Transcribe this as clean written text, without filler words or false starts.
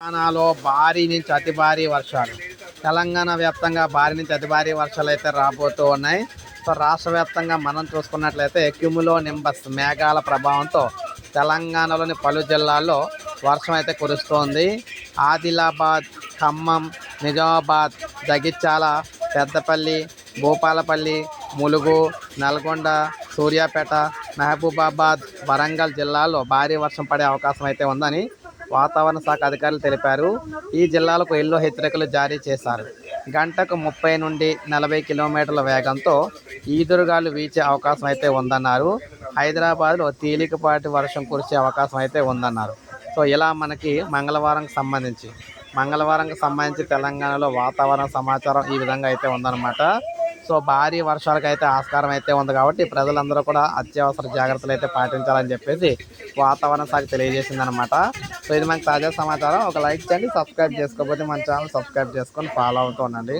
తెలంగాణలో భారీ నుంచి అతి భారీ వర్షాలు. తెలంగాణ వ్యాప్తంగా భారీ నుంచి అతి భారీ వర్షాలు అయితే రాబోతూ ఉన్నాయి. సో రాష్ట్ర వ్యాప్తంగా మనం చూసుకున్నట్లయితే క్యుములో నింబస్ మేఘాల ప్రభావంతో తెలంగాణలోని పలు జిల్లాల్లో వర్షం అయితే కురుస్తోంది. ఆదిలాబాద్, ఖమ్మం, నిజామాబాద్, జగిత్యాల, పెద్దపల్లి, భూపాలపల్లి, ములుగు, నల్గొండ, సూర్యాపేట, మహబూబాబాద్, వరంగల్ జిల్లాల్లో భారీ వర్షం పడే అవకాశం అయితే ఉందని వాతావరణ శాఖ అధికారులు తెలిపారు. ఈ జిల్లాలకు ఎల్లో హెచ్చరికలు జారీ చేశారు. గంటకు 30 నుండి 40 కిలోమీటర్ల వేగంతో ఈదురుగాలు వీచే అవకాశం అయితే ఉందన్నారు. హైదరాబాద్లో తేలికపాటి వర్షం కురిసే అవకాశం అయితే ఉందన్నారు. సో ఇలా మనకి మంగళవారంకి సంబంధించి తెలంగాణలో వాతావరణ సమాచారం ఈ విధంగా అయితే ఉందన్నమాట. సో భారీ వర్షాలకు అయితే ఆస్కారం అయితే ఉంది కాబట్టి ప్రజలందరూ కూడా అత్యవసర జాగ్రత్తలు అయితే పాటించాలని చెప్పేసి వాతావరణ శాఖ తెలియజేసిందనమాట. సో ఇది మనకి తాజా సమాచారం. ఒక లైక్ చేయండి, సబ్స్క్రైబ్ చేసుకోకపోతే మన ఛానల్ సబ్స్క్రైబ్ చేసుకొని ఫాలో అవుతూ ఉండండి.